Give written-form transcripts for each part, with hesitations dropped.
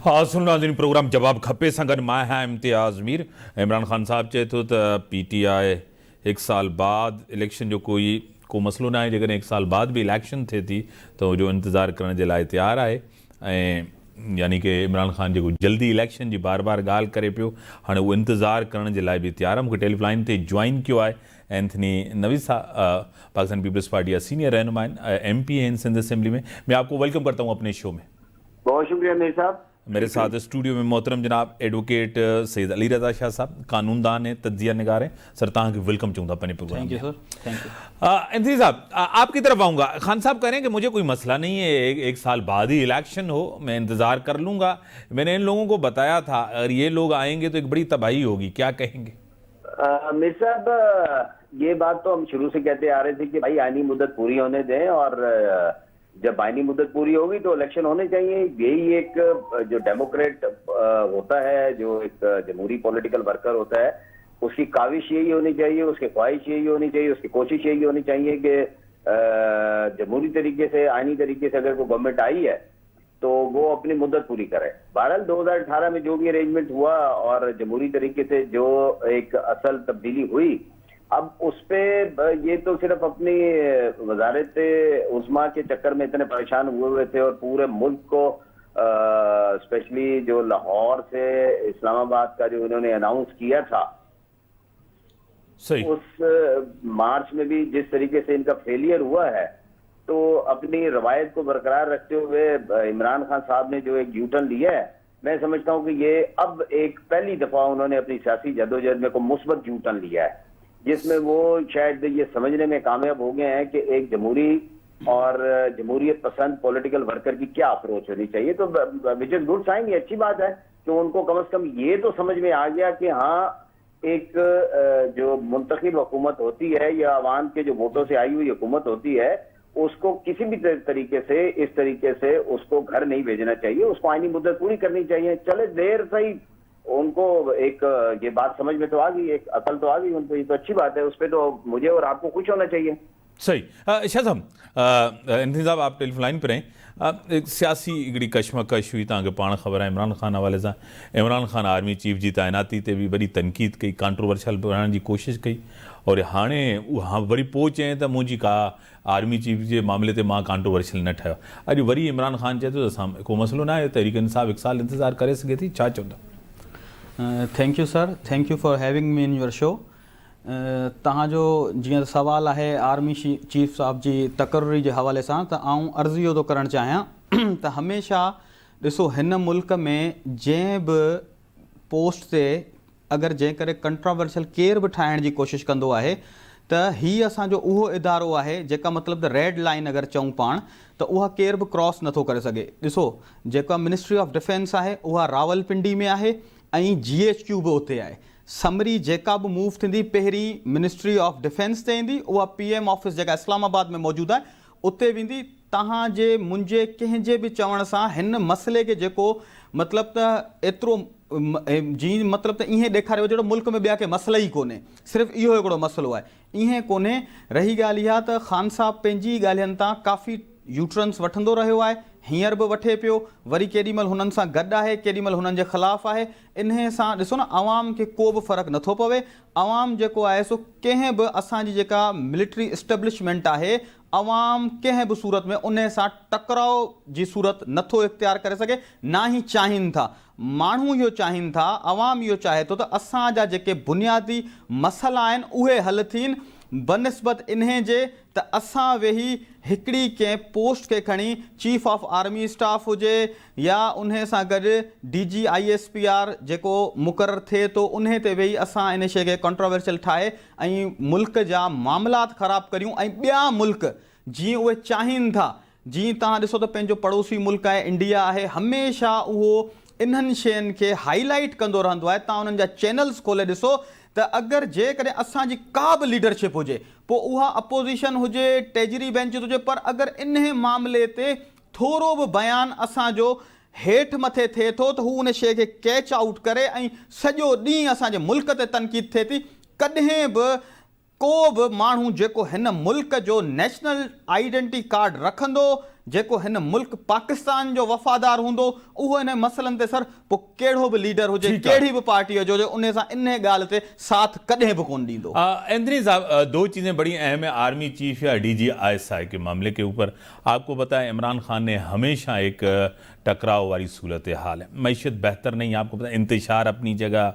हाँ सुन नाज़रीन प्रोग्राम जवाब खपे सां गॾु मां आहियां इम्तियाज़ मीर। इमरान ख़ान साहब चए थो त PTI 1 साल बाद इलेक्शन जो को मसलो न आहे। जेकॾहिं 1 साल बाद भी इलेक्शन थिए थी त उहो इंतज़ारु करण जे लाइ तयारु आहे। ऐं यानी कि इमरान ख़ान जेको जल्दी इलेक्शन जी बार बार ॻाल्हि करे पियो, हाणे उहो इंतज़ारु करण जे लाइ बि तयारु आहे। मूंखे टेलीफोन ते जॉइन कियो आहे एंथनी नवीद साहब, पाकिस्तान पीपल्स पार्टी या सीनियर रहनुमा MP हैं सिंध असेंबली में। मैं आपको वेलकम करता हूँ अपने शो में। बहुत शुक्रिया मीर साहब। मेरे साथ स्टूडियो में मोहतरम जनाब एडवोकेट सैयद अली रज़ा शाह साहब, कानूनदान है, तज्जिया निगार है। सर तक वेलकम चाहूँगा अपने programme. Thank you sir, thank you. Anthony साहब आपकी तरफ आऊँगा। खान साहब कह रहे हैं कि मुझे कोई मसला नहीं है, एक साल बाद ही इलेक्शन हो, मैं इंतज़ार कर लूँगा। मैंने इन लोगों को बताया था अगर ये लोग आएंगे तो एक बड़ी तबाही होगी, क्या कहेंगे? मीर साहब ये बात तो हम शुरू से कहते आ रहे थे कि भाई आईनी मुद्दत पूरी होने दें, और जब आईनी मुद्दत पूरी होगी तो इलेक्शन होने चाहिए। यही एक जो डेमोक्रेट होता है, जो एक जमहूरी पॉलिटिकल वर्कर होता है, उसकी काविश यही होनी चाहिए, उसकी ख्वाहिश यही होनी चाहिए, उसकी कोशिश यही होनी चाहिए कि जमहूरी तरीके से, आईनी तरीके से अगर कोई गवर्नमेंट आई है तो वो अपनी मुद्दत पूरी करे। बहरहाल 2018 में जो भी अरेंजमेंट हुआ और जमहूरी तरीके से जो एक असल तब्दीली हुई, अब उस पे ये तो सिर्फ अपनी वजारत उस्मा के चक्कर में इतने परेशान हुए थे, और पूरे मुल्क को स्पेशली जो लाहौर से इस्लामाबाद का जो उन्होंने अनाउंस किया था, सही, उस मार्च में भी जिस तरीके से इनका फेलियर हुआ है, तो अपनी रवायत को बरकरार रखते हुए इमरान खान साहब ने जो एक यूटर्न लिया है, मैं समझता हूं कि ये अब एक पहली दफा उन्होंने अपनी सियासी जद्दोजहद में को मुस्बत यूटर्न लिया है, जिसमें वो शायद ये समझने में कामयाब हो गए हैं कि एक जमहूरी और जमहूरियत पसंद पॉलिटिकल वर्कर की क्या अप्रोच होनी चाहिए। तो विच इज गुड साइन, ये अच्छी बात है कि उनको कम से कम ये तो समझ में आ गया कि हाँ, एक जो मुंतखब हुकूमत होती है या अवाम के जो वोटों से आई हुई हुकूमत होती है, उसको किसी भी तरीके से, इस तरीके से उसको घर नहीं भेजना चाहिए, उसको आईनी मुद्दत पूरी करनी चाहिए। चले देर सही, उनको एक ये बात समझ में तो आ गई, एक अकल तो आ गई उनको, ये तो अच्छी बात है। उस पर तो मुझे और आपको खुश होना चाहिए। सही। शाह साहब, एंथनी साहब आप टेलीफोन लाइन पर हैं। एक सियासी हिकिड़ी कशमकश हुई, तव्हांखे पाण ख़बर आहे इमरान ख़ान हवाले सां। इमरान ख़ान आर्मी चीफ जी तैनाती ते भी वॾी तनक़ीद कई, कंट्रोवर्शियल बणाइण जी कोशिशि कई, और हाणे उहा वरी पोइ चए त मुंहिंजी का आर्मी चीफ जे मामले ते मां कंट्रोवर्शियल न ठहियो। अॼु वरी इमरान ख़ान चए थो त असां को मसलो न आहे, तहरीक इंसाफ़ 1 साल इंतज़ारु करे सघे थी, छा चवंदा? Thank you sir, thank you for having me in your show. तव्हांजो जीअं सवाल आहे आर्मी चीफ साहब जी तकर्री जे हवाले सां, त आउं अर्ज़ी इहो थो करणु चाहियां त हमेशह ॾिसो, हिन मुल्क में जंहिं बि पोस्ट ते अगरि जंहिं करे कंट्रोवर्शियल केर बि ठाहिण जी कोशिशि कंदो आहे, त हीअ असांजो उहो इदारो आहे जेका मतिलबु द रेड लाइन अगरि चऊं पाण, त उहा केर बि क्रॉस नथो करे सघे। ॾिसो, जेका मिनिस्ट्री ऑफ डिफेंस आहे उहा रावलपिंडी में आहे, ऐं GHQ बि उते आहे। समरी जेका बि मूव थींदी पहिरीं मिनिस्ट्री ऑफ डिफेंस ते ईंदी, उहा PM ऑफिस जेका इस्लामाबाद में मौजूदु आहे उते वेंदी। तव्हांजे मुंहिंजे कंहिंजे बि चवण सां हिन मसइले खे जेको मतिलबु त एतिरो जीअं मतिलबु त ईअं ॾेखारियो जहिड़ो मुल्क में ॿिया के मसइला ई कोन्हे, सिर्फ़ु इहो हिकिड़ो मसइलो आहे, ईअं कोन्हे। रही ॻाल्हि इहा त ख़ान साहब पंहिंजी ॻाल्हियुनि तां काफ़ी यूटर्न्स वठंदो रहियो आहे, हींअर बि वठे पियो, वरी केॾीमहिल हुननि सां गॾु आहे, केॾीमहिल हुननि जे ख़िलाफ़ु आहे। इन सां ॾिसो न, आवाम खे को बि फ़र्क़ु नथो पवे। आवाम जेको आहे सो कंहिं बि असांजी जेका मिलिट्री इस्टेब्लिशमेंट आहे, आवाम कंहिं बि सूरत में उन सां टकराव जी सूरत नथो इख़्तियार करे सघे, ना ही चाहिनि था। माण्हू इहो चाहिनि था, आवाम इहो चाहे थो त असांजा जेके बुनियादी मसइला आहिनि उहे हल थियनि, बनस्बत इन्हे जे त असां वेही हिकिड़ी कंहिं पोस्ट खे खणी, चीफ ऑफ आर्मी स्टाफ हुजे या उन सां गॾु DG ISPR जेको मुक़ररु थिए थो, उन ते वेही असां इन शइ खे कंट्रोवर्शियल ठाहे ऐं मुल्क जा मामलात ख़राबु करियूं, ऐं ॿिया मुल्क जीअं उहे चाहिनि था, जीअं तव्हां ॾिसो त पंहिंजो पड़ोसी मुल्क आहे इंडिया आहे, हमेशह उहो इन्हनि शयुनि खे हाईलाइट कंदो रहंदो आहे। तव्हां उन्हनि जा चैनल्स खोले ॾिसो त अगरि जेकॾहिं असांजी का बि लीडरशिप हुजे, पोइ उहा अपोज़िशन हुजे, टेजरी बेंच हुजे, पर अगरि इन मामले ते थोरो बि बयानु असांजो हेठि मथे थिए थो त हू उन शइ खे कैच आउट करे ऐं सॼो ॾींहुं असांजे मुल्क ते तनक़ीद थिए थी। कॾहिं बि को बि माण्हू जेको हिन मुल्क जो नेशनल आइडेंटिटी कार्ड रखंदो, जेको हिन मुल्क पाकिस्तान जो वफ़ादार हूंदो, उहो इन मसइलनि ते सर पोइ कहिड़ो बि लीडर हुजे, कहिड़ी बि पार्टी हुजे, उन सां इन ॻाल्हि ते साथ कॾहिं बि कोन ॾींदो। एंथनी साहब, दो चीज़ें बड़ी अहम है आर्मी चीफ या DGI के मामले के ऊपर। आपको पता है इमरान खान ने हमेशा एक टकराव वाली सूरत हाल है, मैशियत बेहतर नहीं, आपको पता है इंतशार अपनी जगह,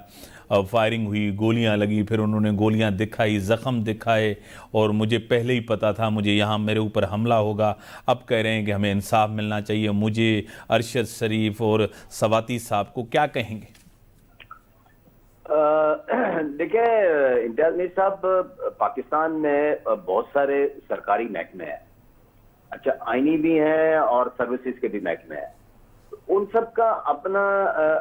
फायरिंग हुई, गोलियां लगी, फिर उन्होंने गोलियां दिखाई, ज़ख्म दिखाए, और मुझे पहले ही पता था मुझे यहाँ मेरे ऊपर हमला होगा। अब कह रहे हैं कि हमें इंसाफ मिलना चाहिए। मुझे अरशद शरीफ और सवाती साहब को क्या कहेंगे? देखिए इम्तियाज मीर साहब, पाकिस्तान में बहुत सारे सरकारी महकमे हैं, अच्छा आईनी भी हैं और सर्विसेज के भी महकमे हैं। उन सब का अपना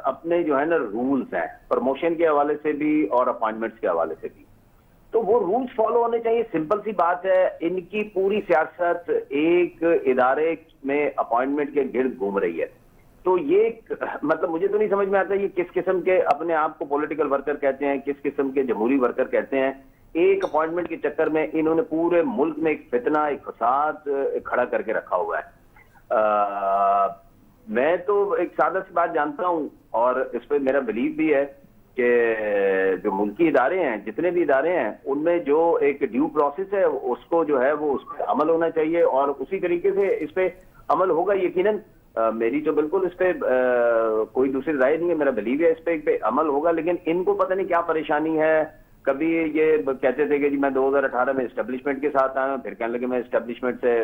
अपने जो है ना रूल्स हैं, प्रमोशन के हवाले से भी और अपॉइंटमेंट्स के हवाले से भी, तो वो रूल्स फॉलो होने चाहिए। सिंपल सी बात है, इनकी पूरी सियासत एक इदारे में अपॉइंटमेंट के गिर्द घूम रही है। तो ये मतलब मुझे तो नहीं समझ में आता ये किस किस्म के अपने आप को पॉलिटिकल वर्कर कहते हैं, किस किस्म के जमहूरी वर्कर कहते हैं। एक अपॉइंटमेंट के चक्कर में इन्होंने पूरे मुल्क में एक फितना, एक फसाद खड़ा करके रखा हुआ है। मैं तो एक सादा सी बात जानता हूं और इस पर मेरा बिलीव भी है कि जो मुल्की इदारे हैं, जितने भी इदारे हैं, उनमें जो एक ड्यू प्रोसेस है उसको जो है वो उस पर अमल होना चाहिए और उसी तरीके से इस पे अमल होगा यकीनन। मेरी तो बिल्कुल इस पे कोई दूसरी राय नहीं है, मेरा बिलीव है इस पे अमल होगा। लेकिन इनको पता नहीं क्या परेशानी है। कभी ये कहते थे कि जी मैं 2018 में एस्टेब्लिशमेंट के साथ आया हूँ, फिर कहने लगे मैं एस्टेब्लिशमेंट से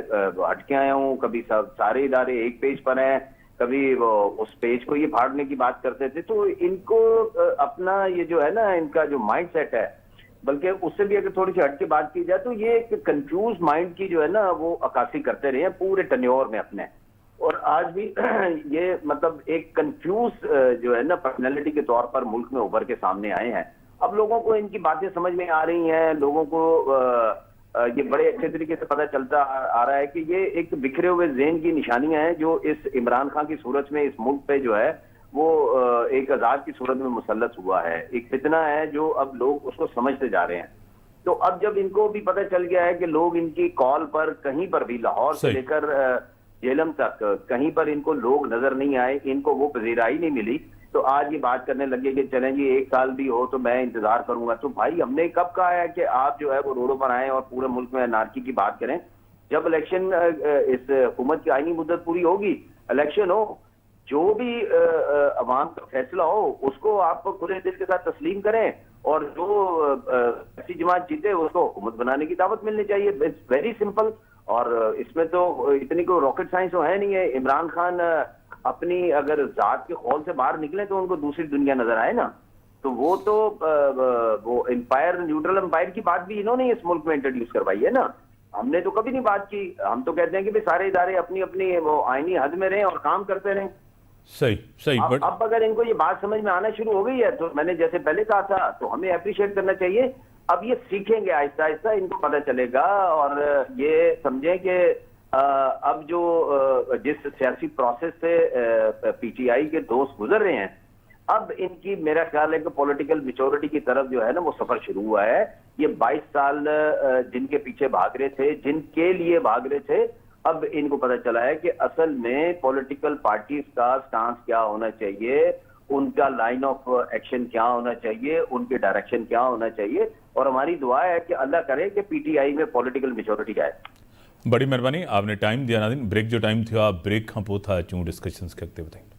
हट के आया हूँ। कभी सारे इदारे एक पेज पर हैं, कभी वो उस पेज को ये फाड़ने की बात करते थे। तो इनको अपना ये जो है ना, इनका जो माइंड सेट है, बल्कि उससे भी अगर थोड़ी सी हट के बात की जाए तो ये एक कंफ्यूज माइंड की जो है ना वो अक्कासी करते रहे हैं पूरे टेन्योर में अपने, और आज भी ये मतलब एक कंफ्यूज जो है ना पर्सनैलिटी के तौर पर मुल्क में उभर के सामने आए हैं। अब लोगों को इनकी बातें समझ में आ रही हैं, लोगों को ये बड़े अच्छे तरीके से पता चलता आ रहा है कि ये एक बिखरे हुए ज़हन की निशानियां हैं जो इस इमरान खान की सूरत में इस मुल्क पे जो है वो एक आजाद की सूरत में मुसल्लत हुआ है। एक फितना है जो अब लोग उसको समझते जा रहे हैं। तो अब जब इनको भी पता चल गया है कि लोग इनकी कॉल पर कहीं पर भी, लाहौर से लेकर जेलम तक कहीं पर इनको लोग नजर नहीं आए, इनको वो पजीराई नहीं मिली, तो आज ये बात करने लगे कि चलें जी 1 साल भी हो तो मैं इंतजार करूंगा। तो भाई हमने कब कहा है कि आप जो है वो रोडों पर आए और पूरे मुल्क में अनारकी की बात करें? जब इलेक्शन इस हुकूमत की आईनी मुद्दत पूरी होगी, इलेक्शन हो, जो भी अवाम का फैसला हो उसको आप खुले दिल के साथ तस्लीम करें और जो ऐसी जमात जीते उसको हुकूमत बनाने की दावत मिलनी चाहिए। It's very simple. और इसमें तो इतनी कोई रॉकेट साइंस तो है नहीं है। इमरान खान अपनी अगर जात के खौल से बाहर निकले तो उनको दूसरी दुनिया नजर आए ना, तो वो तो वो एम्पायर, न्यूट्रल एम्पायर की बात भी इन्होंने इस मुल्क में इंट्रोड्यूस करवाई है ना। हमने तो कभी नहीं बात की। हम तो कहते हैं कि भाई सारे इदारे अपनी अपनी वो आईनी हद में रहें और काम करते रहें। सही। अब अगर इनको ये बात समझ में आना शुरू हो गई है तो मैंने जैसे पहले कहा था, तो हमें अप्रिशिएट करना चाहिए। अब ये सीखेंगे आहिस्ता आहिस्ता, इनको पता चलेगा और ये समझें कि अब जो जिस सियासी प्रोसेस से PTI के दोस्त गुजर रहे हैं, अब इनकी मेरा ख्याल है कि पॉलिटिकल मैच्योरिटी की तरफ जो है ना वो सफर शुरू हुआ है। ये 22 साल जिनके पीछे भाग रहे थे, जिनके लिए भाग रहे थे, अब इनको पता चला है कि असल में पॉलिटिकल पार्टीज का स्टांस क्या होना चाहिए, उनका लाइन ऑफ एक्शन क्या होना चाहिए, उनके डायरेक्शन क्या होना चाहिए। और हमारी दुआ है कि अल्लाह करे कि PTI में पॉलिटिकल मैच्योरिटी आए। बड़ी मेहरबानी, आपने टाइम दिया नाज़रीन। ब्रेक जो टाइम थियो, आप ब्रेक खां पोइ था अचूं डिस्कशन्स खे अॻिते वधायूं।